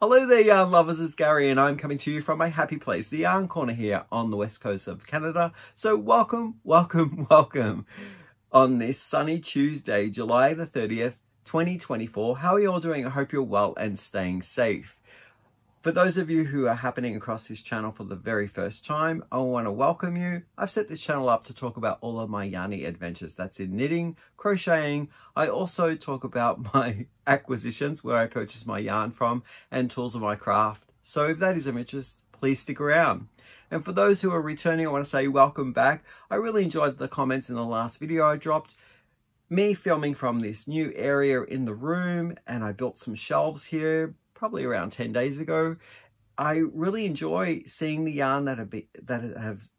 Hello there, yarn lovers, it's Gary and I'm coming to you from my happy place, the Yarn Corner here on the west coast of Canada. So welcome on this sunny Tuesday, July the 30th, 2024. How are you all doing? I hope you're well and staying safe. For those of you who are happening across this channel for the very first time, I want to welcome you. I've set this channel up to talk about all of my yarny adventures. That's in knitting, crocheting. I also talk about my acquisitions, where I purchase my yarn from, and tools of my craft. So if that is of interest, please stick around. And for those who are returning, I want to say welcome back. I really enjoyed the comments in the last video I dropped. Me filming from this new area in the room, and I built some shelves here probably around 10 days ago. I really enjoy seeing the yarn that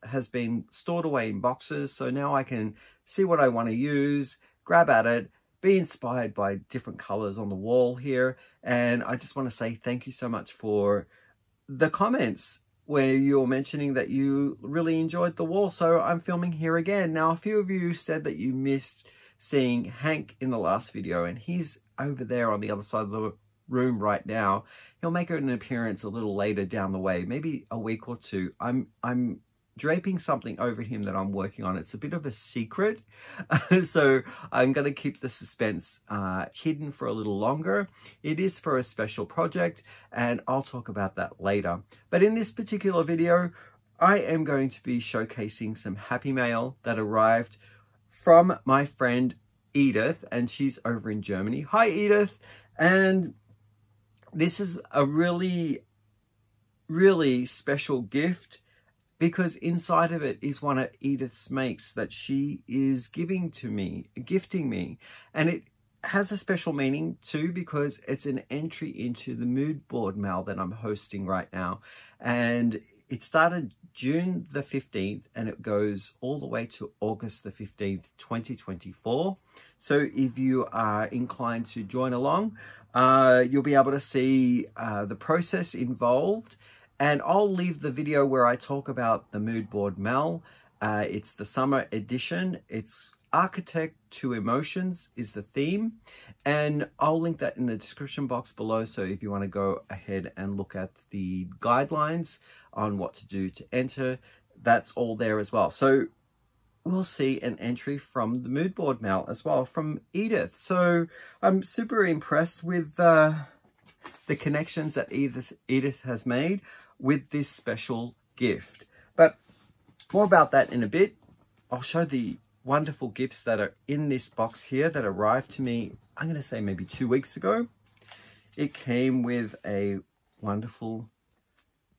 has been stored away in boxes. So now I can see what I want to use, grab at it, be inspired by different colors on the wall here. And I just want to say thank you so much for the comments where you're mentioning that you really enjoyed the wall. So I'm filming here again. Now, a few of you said that you missed seeing Hank in the last video, and he's over there on the other side of the room right now. He'll make an appearance a little later down the way, maybe a week or two. I'm draping something over him that I'm working on. It's a bit of a secret, so I'm going to keep the suspense hidden for a little longer. It is for a special project, and I'll talk about that later. But in this particular video, I am going to be showcasing some happy mail that arrived from my friend Edith, and she's over in Germany. Hi, Edith. And this is a really, really special gift because inside of it is one of Edith's makes that she is gifting me. And it has a special meaning too, because it's an entry into the MoodBoard mail that I'm hosting right now. And it started June the 15th and it goes all the way to August the 15th, 2024. So if you are inclined to join along, you'll be able to see the process involved. And I'll leave the video where I talk about the MoodBoard mail. It's the summer edition. It's Architect to Emotions is the theme. And I'll link that in the description box below. So if you want to go ahead and look at the guidelines on what to do to enter, that's all there as well. So we'll see an entry from the MoodBoard mail as well from Edith. So I'm super impressed with the connections that Edith has made with this special gift. But more about that in a bit. I'll show the wonderful gifts that are in this box here that arrived to me, I'm going to say maybe 2 weeks ago. It came with a wonderful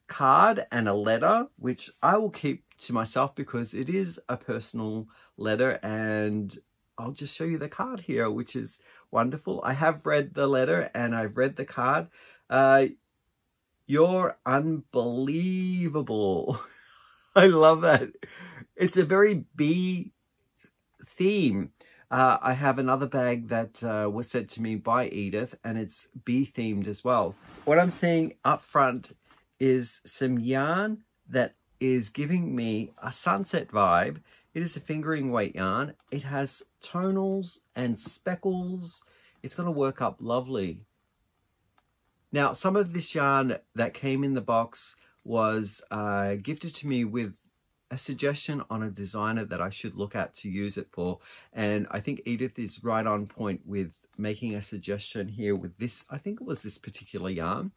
card and a letter, which I will keep to myself because it is a personal letter, and I'll just show you the card here, which is wonderful. I have read the letter and I've read the card. You're unbelievable. I love that. It's a very bee theme. I have another bag that was sent to me by Edith, and it's bee themed as well. What I'm seeing up front is some yarn that is giving me a sunset vibe. It is a fingering weight yarn. It has tonals and speckles. It's going to work up lovely. Now, some of this yarn that came in the box was gifted to me with a suggestion on a designer that I should look at to use it for. And I think Edith is right on point with making a suggestion here with this. I think it was this particular yarn,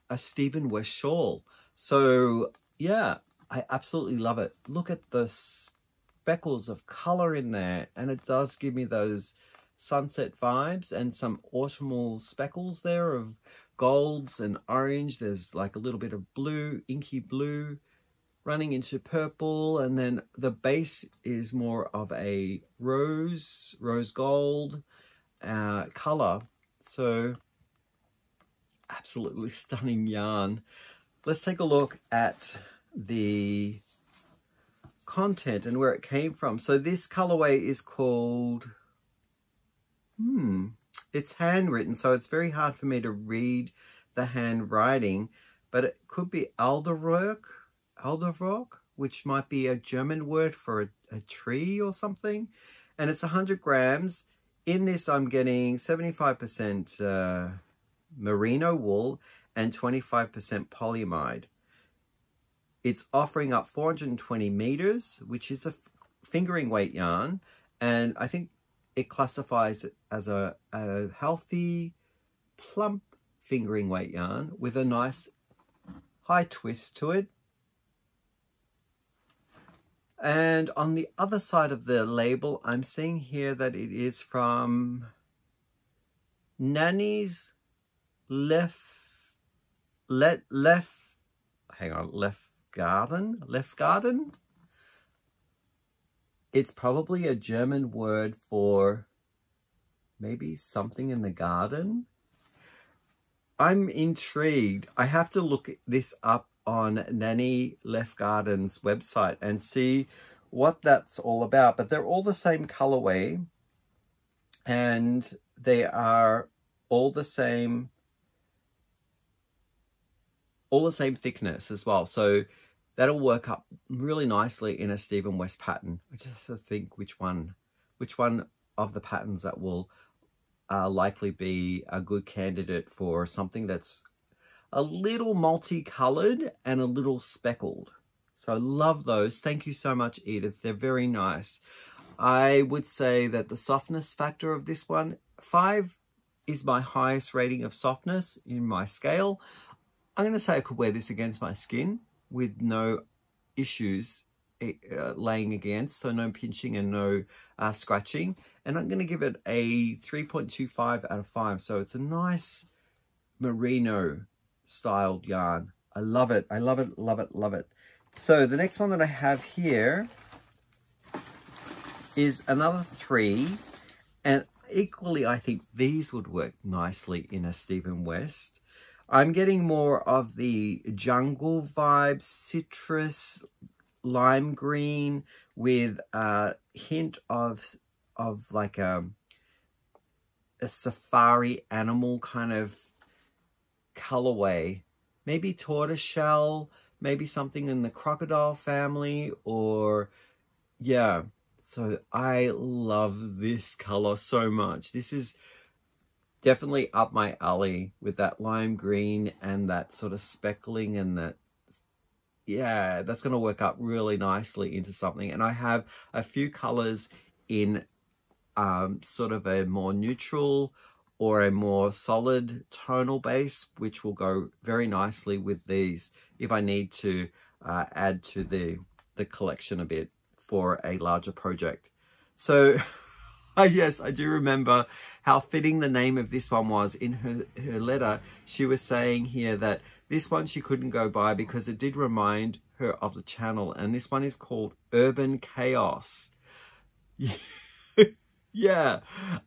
a Stephen West shawl. So yeah, I absolutely love it. Look at the speckles of color in there, and it does give me those sunset vibes and some autumnal speckles there of golds and orange. There's like a little bit of blue, inky blue running into purple, and then the base is more of a rose gold color. So absolutely stunning yarn. Let's take a look at the content and where it came from. So this colorway is called, it's handwritten, so it's very hard for me to read the handwriting, but it could be Alderwerk, which might be a German word for a tree or something. And it's 100 grams. In this, I'm getting 75% merino wool and 25% polyamide. It's offering up 420 meters, which is a fingering weight yarn, and I think it classifies it as a healthy, plump fingering weight yarn with a nice high twist to it. And on the other side of the label, I'm seeing here that it is from Nanny's Left Garden. It's probably a German word for maybe something in the garden. I'm intrigued. I have to look this up on Nanny Left Garden's website and see what that's all about. But they're all the same colorway, and they are all the same thickness as well. So that'll work up really nicely in a Stephen West pattern. I just have to think which one of the patterns that will likely be a good candidate for something that's a little multicolored and a little speckled. So I love those. Thank you so much, Edith. They're very nice. I would say that the softness factor of this one, 5 is my highest rating of softness in my scale. I'm going to say I could wear this against my skin with no issues laying against, so no pinching and no scratching. And I'm going to give it a 3.25 out of 5. So it's a nice merino styled yarn. I love it. I love it, love it, love it. So the next one that I have here is another 3. And equally, I think these would work nicely in a Stephen West. I'm getting more of the jungle vibe, citrus, lime green with a hint of like a safari animal kind of colorway. Maybe tortoiseshell, maybe something in the crocodile family, or yeah. So I love this color so much. This is definitely up my alley with that lime green and that sort of speckling, and that, yeah, that's going to work up really nicely into something. And I have a few colors in sort of a more neutral or a more solid tonal base, which will go very nicely with these if I need to add to the collection a bit for a larger project. So yes, I do remember how fitting the name of this one was. In her letter, she was saying here that this one she couldn't go by because it did remind her of the channel, and this one is called Urban Chaos. Yeah,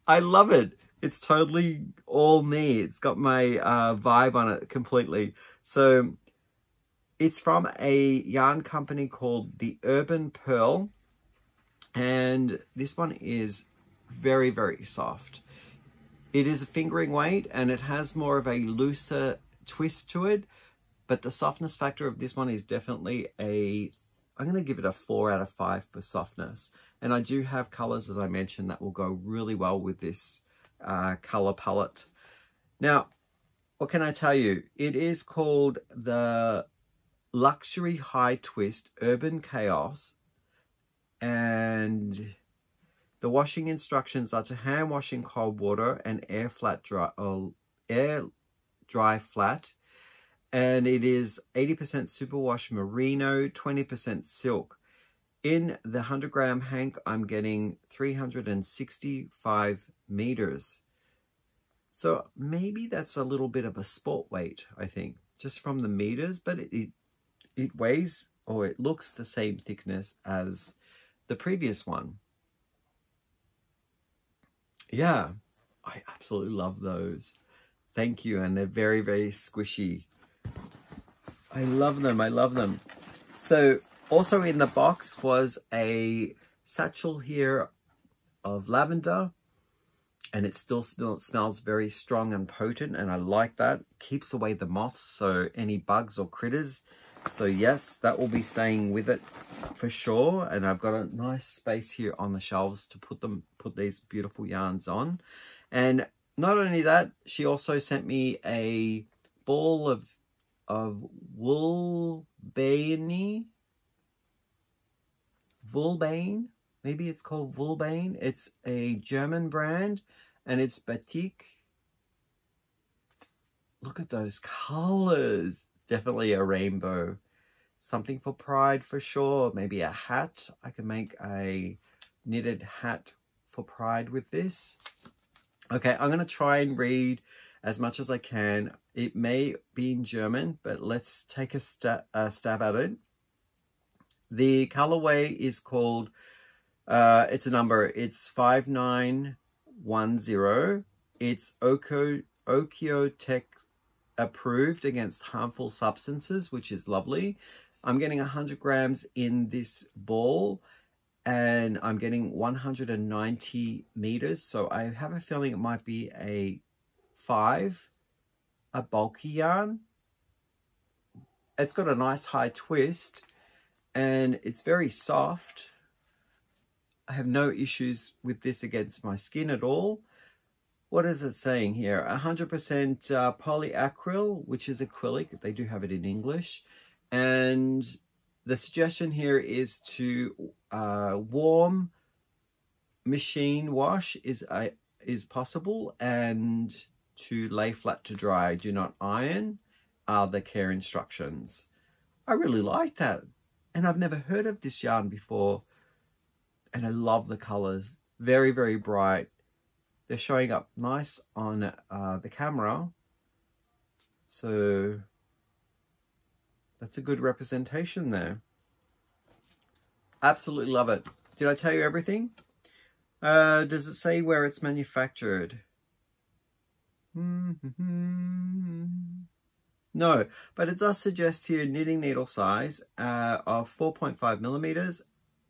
I love it. It's totally all me. It's got my vibe on it completely. So it's from a yarn company called the Urban Pearl, and this one is very, very soft. It is a fingering weight and it has more of a looser twist to it, but the softness factor of this one is definitely I'm going to give it a 4 out of 5 for softness. And I do have colors, as I mentioned, that will go really well with this color palette. Now, what can I tell you? It is called the Luxury High Twist Urban Chaos, and the washing instructions are to hand wash in cold water and air dry flat. And it is 80% superwash merino, 20% silk. In the 100 gram hank, I'm getting 365 meters. So maybe that's a little bit of a sport weight, I think, just from the meters, but it weighs, or it looks the same thickness as the previous one. Yeah, I absolutely love those. Thank you. And they're very, very squishy. I love them. I love them. So also in the box was a satchel here of lavender, and it still smells very strong and potent, and I like that. Keeps away the moths, so any bugs or critters. So yes, that will be staying with it for sure. And I've got a nice space here on the shelves to put these beautiful yarns on. And not only that, she also sent me a ball of of Vban. Maybe it's called Vban. It's a German brand and it's batik. Look at those colors. Definitely a rainbow. Something for pride for sure. Maybe a hat. I can make a knitted hat for pride with this. Okay, I'm going to try and read as much as I can. It may be in German, but let's take a stab at it. The colorway is called, it's a number, it's 5910. It's Okiotech approved against harmful substances, which is lovely. I'm getting 100 grams in this ball and I'm getting 190 meters. So I have a feeling it might be a 5, a bulky yarn. It's got a nice high twist and it's very soft. I have no issues with this against my skin at all. What is it saying here? 100% polyacryl, which is acrylic. They do have it in English. And the suggestion here is to warm machine wash is possible, and to lay flat to dry. Do not iron are the care instructions. I really like that. And I've never heard of this yarn before. And I love the colors. Very, very bright. They're showing up nice on the camera. So that's a good representation there. Absolutely love it. Did I tell you everything? Does it say where it's manufactured? No, but it does suggest here knitting needle size of 4.5 millimeters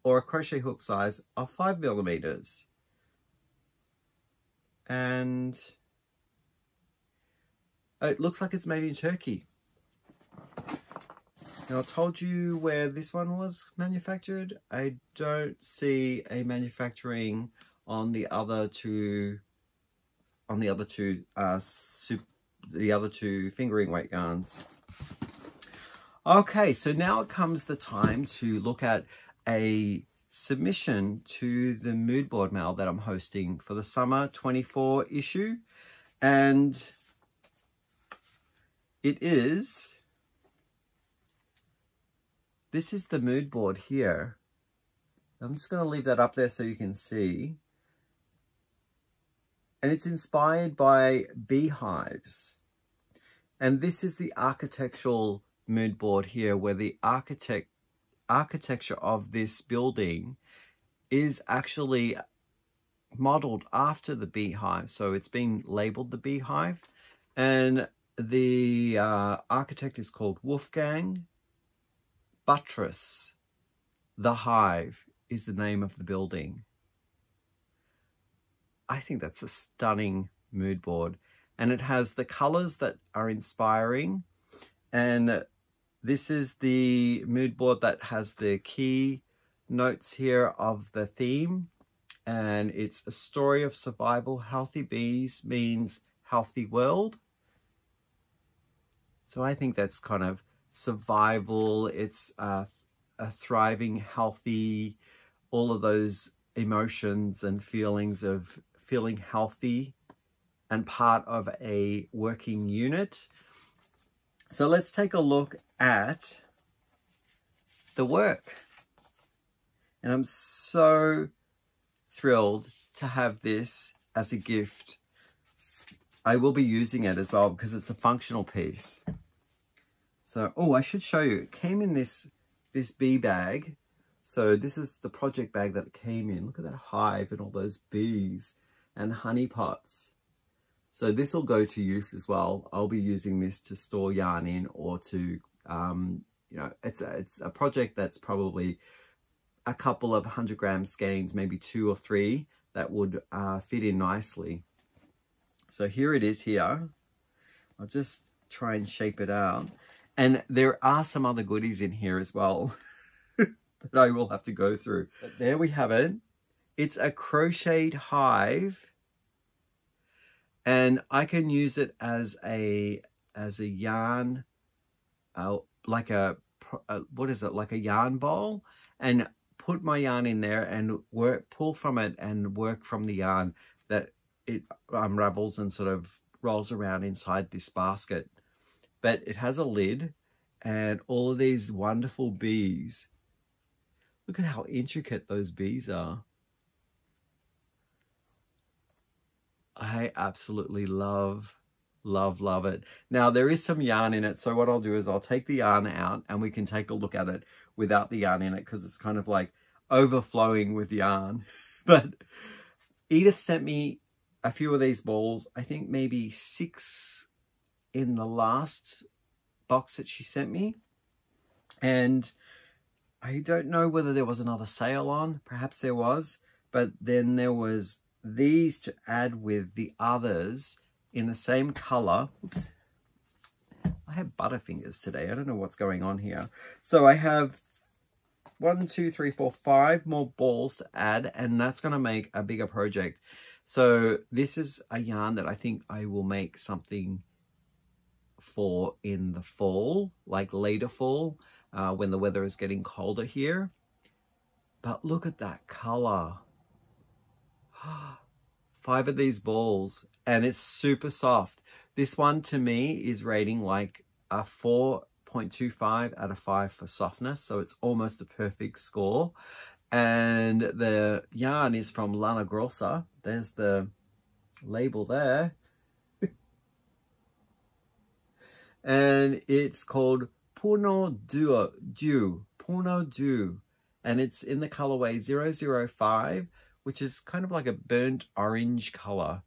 or a crochet hook size of 5 millimeters. And it looks like it's made in Turkey. Now, I told you where this one was manufactured. I don't see a manufacturing on the other two fingering weight yarns. Okay, so now it comes the time to look at a submission to the MoodBoard mail that I'm hosting for the summer 24 issue, and this is the MoodBoard here. I'm just going to leave that up there so you can see, and it's inspired by beehives, and this is the architectural MoodBoard here, where the architecture of this building is actually modeled after the beehive. So it's been labeled the beehive, and the architect is called Wolfgang Buttress. The Hive is the name of the building. I think that's a stunning MoodBoard, and it has the colors that are inspiring. And this is the MoodBoard that has the key notes here of the theme, and it's a story of survival. Healthy bees means healthy world. So I think that's kind of survival. It's a thriving, healthy, all of those emotions and feelings of feeling healthy and part of a working unit. So let's take a look at the work. And I'm so thrilled to have this as a gift. I will be using it as well because it's a functional piece. So, oh, I should show you. It came in this bee bag. So this is the project bag that it came in. Look at that hive and all those bees and honey pots. So this will go to use as well. I'll be using this to store yarn in, or to, you know, it's a project that's probably a couple of 100 gram skeins, maybe 2 or 3 that would fit in nicely. So here it is here. I'll just try and shape it out. And there are some other goodies in here as well that I will have to go through. But there we have it. It's a crocheted hive. And I can use it as a yarn like what is it, like a yarn bowl, and put my yarn in there and pull from it and work from the yarn that it unravels and sort of rolls around inside this basket. But it has a lid and all of these wonderful bees. Look at how intricate those bees are. I absolutely love it. Now there is some yarn in it, so what I'll do is I'll take the yarn out and we can take a look at it without the yarn in it, because it's kind of like overflowing with yarn. But Edith sent me a few of these balls, I think maybe 6 in the last box that she sent me, and I don't know whether there was another sale on, perhaps there was, but then there was these to add with the others in the same color. Oops, I have butterfingers today. I don't know what's going on here. So I have 1, 2, 3, 4, 5 more balls to add, and that's going to make a bigger project. So this is a yarn that I think I will make something for in the fall, like later fall, when the weather is getting colder here. But look at that color. 5 of these balls, and it's super soft. This one to me is rating like a 4.25 out of 5 for softness, so it's almost a perfect score. And the yarn is from Lana Grossa. There's the label there. And it's called Puno Due, and it's in the colorway 005, which is kind of like a burnt orange color.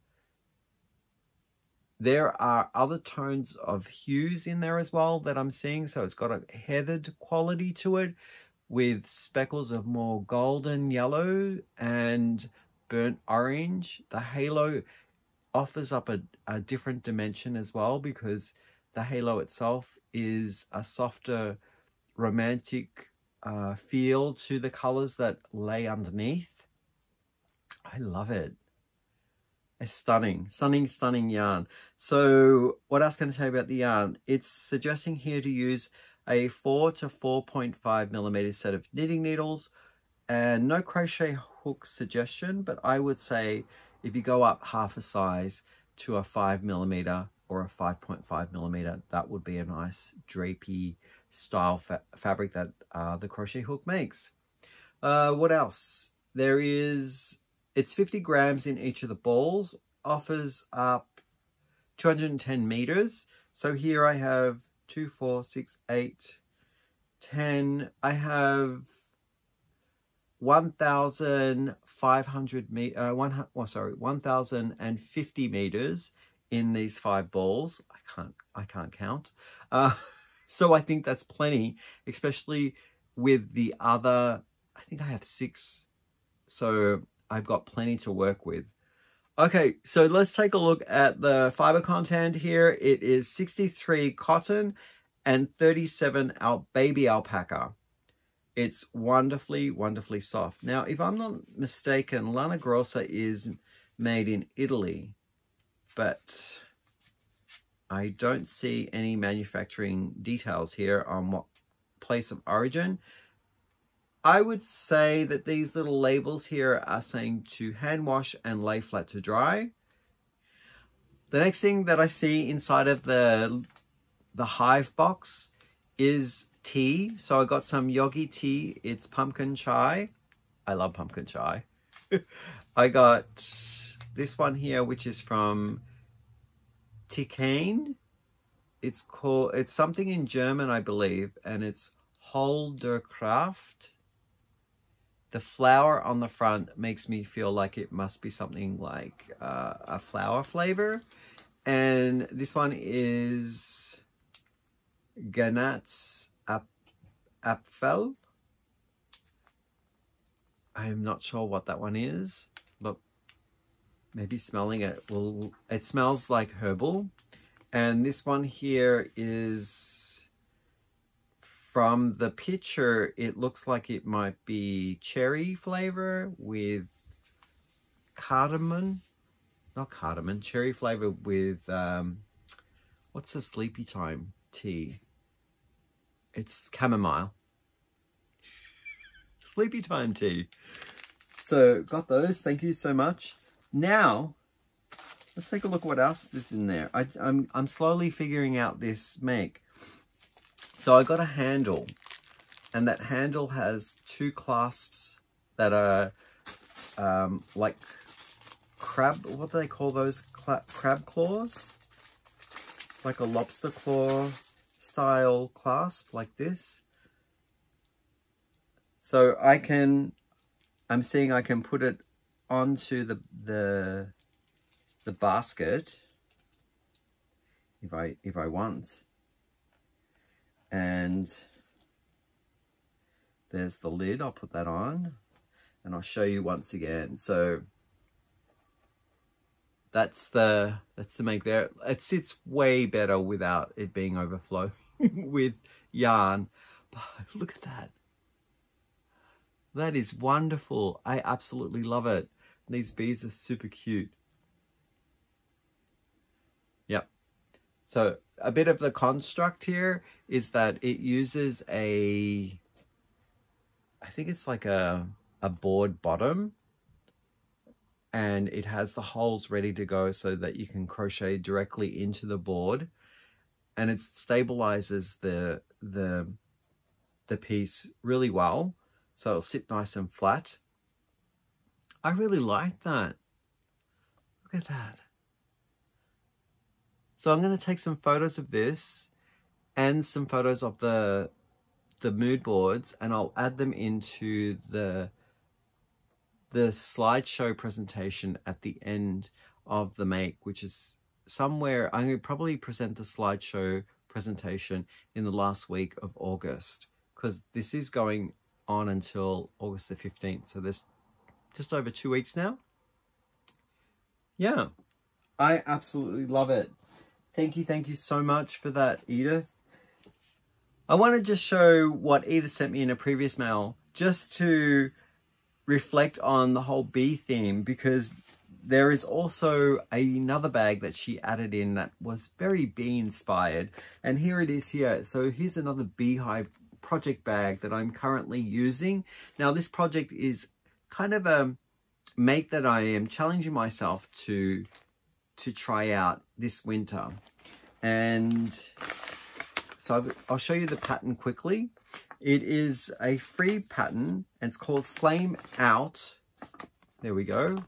There are other tones of hues in there as well that I'm seeing, so it's got a heathered quality to it with speckles of more golden yellow and burnt orange. The halo offers up a different dimension as well, because the halo itself is a softer romantic feel to the colors that lay underneath. I love it. It's stunning yarn. So what else can I tell you about the yarn? It's suggesting here to use a 4 to 4.5 millimeter set of knitting needles, and no crochet hook suggestion, but I would say if you go up half a size to a 5 millimeter or a 5.5 millimeter, that would be a nice drapey style fabric that the crochet hook makes. What else? There is, it's 50 grams in each of the balls, offers up 210 meters. So here I have 2, 4, 6, 8, 10. I have 1,050 meters in these 5 balls. I can't count. So I think that's plenty, especially with the other, I think I have 6. So I've got plenty to work with. Okay, so let's take a look at the fiber content here. It is 63 cotton and 37 baby alpaca. It's wonderfully, wonderfully soft. Now, if I'm not mistaken, Lana Grossa is made in Italy, but I don't see any manufacturing details here on what place of origin. I would say that these little labels here are saying to hand wash and lay flat to dry. The next thing that I see inside of the Hive box is tea. So I got some yogi tea. It's pumpkin chai. I love pumpkin chai. I got this one here, which is from Tikane. It's something in German, I believe, and it's Holderkraft. The flower on the front makes me feel like it must be something like a flower flavor. And this one is Ganats Apfel. I'm not sure what that one is. Look, maybe smelling it it smells like herbal. And this one here is, from the picture, it looks like it might be cherry flavor with cardamom. Not cardamom, cherry flavor with, what's the sleepy time tea? It's chamomile. Sleepy time tea. So got those. Thank you so much. Now, let's take a look what else is in there. I'm slowly figuring out this make. So I got a handle, and that handle has two clasps that are like crab, what do they call those? Crab claws? Like a lobster claw style clasp like this. So I'm seeing I can put it onto the basket if I want. And there's the lid. I'll put that on and I'll show you once again. So that's the make there. It sits way better without it being overflow with yarn. But look at that. That is wonderful. I absolutely love it. These bees are super cute. Yep. So a bit of the construct here is that it uses I think it's like a board bottom, and it has the holes ready to go so that you can crochet directly into the board, and it stabilizes the piece really well, so it'll sit nice and flat. I really like that. Look at that. So I'm going to take some photos of this and some photos of the mood boards, and I'll add them into the slideshow presentation at the end of the make, which is somewhere. I'm going to probably present the slideshow presentation in the last week of August, because this is going on until August the 15th. So there's just over 2 weeks now. Yeah, I absolutely love it. Thank you so much for that, Edith. I want to just show what Edith sent me in a previous mail, just to reflect on the whole bee theme, because there is also another bag that she added in that was very bee inspired, and here it is here. So here's another beehive project bag that I'm currently using. Now this project is kind of a make that I am challenging myself to try out this winter. And so I'll show you the pattern quickly. It is a free pattern, and it's called Flame Out. There we go.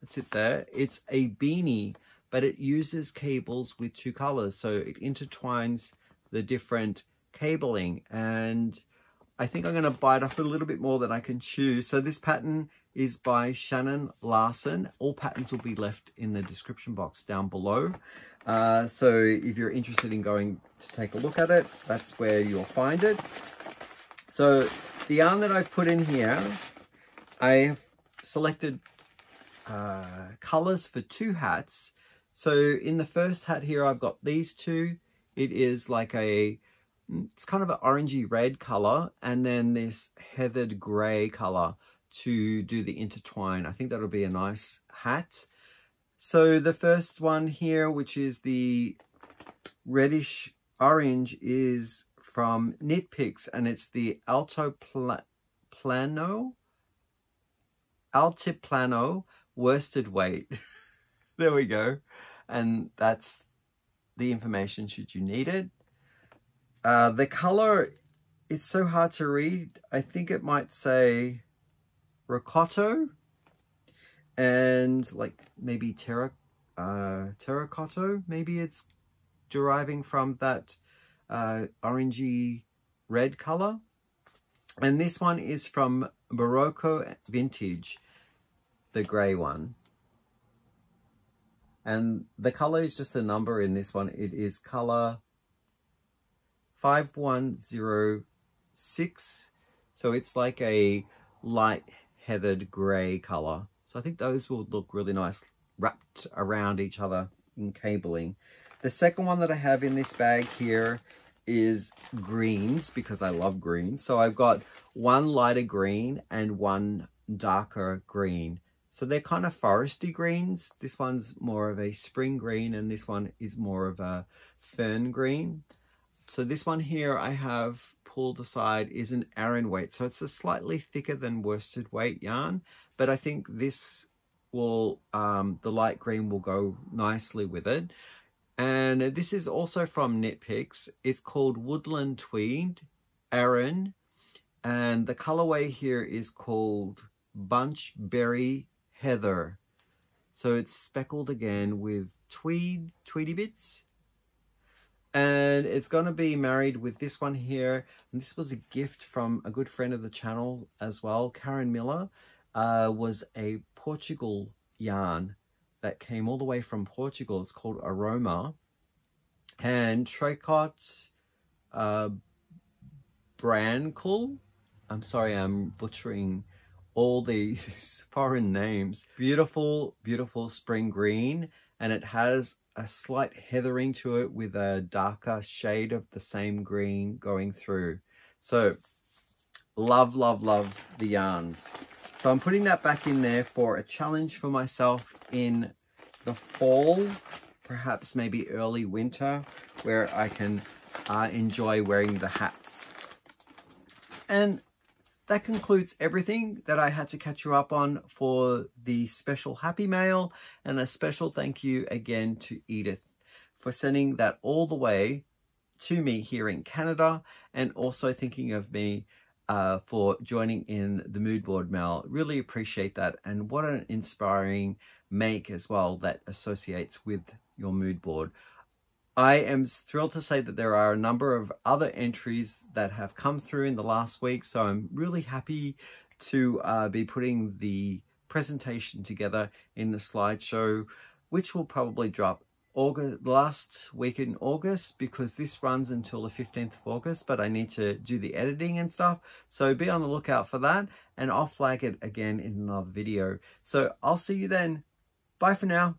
That's it there. It's a beanie, but it uses cables with 2 colors. So it intertwines the different cabling, and I think I'm going to bite off a little bit more than I can chew. So this pattern is by Shannon Larson. All patterns will be left in the description box down below. So if you're interested in going to take a look at it, that's where you'll find it. So the yarn that I've put in here, I have selected colors for 2 hats. So in the first hat here, I've got these 2. It is like it's kind of an orangey red color, and then this heathered gray color to do the intertwine. I think that'll be a nice hat. So the first one here, which is the reddish orange, is from Knit Picks, and it's the Altiplano worsted weight. There we go. And that's the information should you need it. The color, it's so hard to read. I think it might say Ricotto, and like maybe terracotta. Maybe it's deriving from that orangey red color. And this one is from Barocco Vintage, the gray one. And the color is just a number in this one. It is color 5106. So it's like a light heathered gray color. So I think those will look really nice wrapped around each other in cabling. The second one that I have in this bag here is greens, because I love greens. So I've got one lighter green and one darker green. So they're kind of foresty greens. This one's more of a spring green, and this one is more of a fern green. So this one here I have pulled aside is an Aran weight. So it's a slightly thicker than worsted weight yarn, but I think this will, the light green will go nicely with it. And this is also from Knit Picks. It's called Woodland Tweed Aran, and the colorway here is called Bunch Berry Heather. So it's speckled again with tweedy bits. And it's going to be married with this one here. And this was a gift from a good friend of the channel as well. Karen Miller was a Portugal yarn that came all the way from Portugal. It's called Aroma. And Tricot Brancle. I'm sorry, I'm butchering all these foreign names. Beautiful, beautiful spring green. And it has a slight heathering to it with a darker shade of the same green going through. So love, love, love the yarns. So I'm putting that back in there for a challenge for myself in the fall, perhaps maybe early winter, where I can enjoy wearing the hats. And that concludes everything that I had to catch you up on for the special Happy Mail, and a special thank you again to Edith for sending that all the way to me here in Canada, and also thinking of me for joining in the MoodBoard mail. Really appreciate that, and what an inspiring make as well that associates with your MoodBoard. I am thrilled to say that there are a number of other entries that have come through in the last week, so I'm really happy to be putting the presentation together in the slideshow, which will probably drop last week in August, because this runs until the 15th of August, but I need to do the editing and stuff, so be on the lookout for that, and I'll flag it again in another video. So I'll see you then. Bye for now.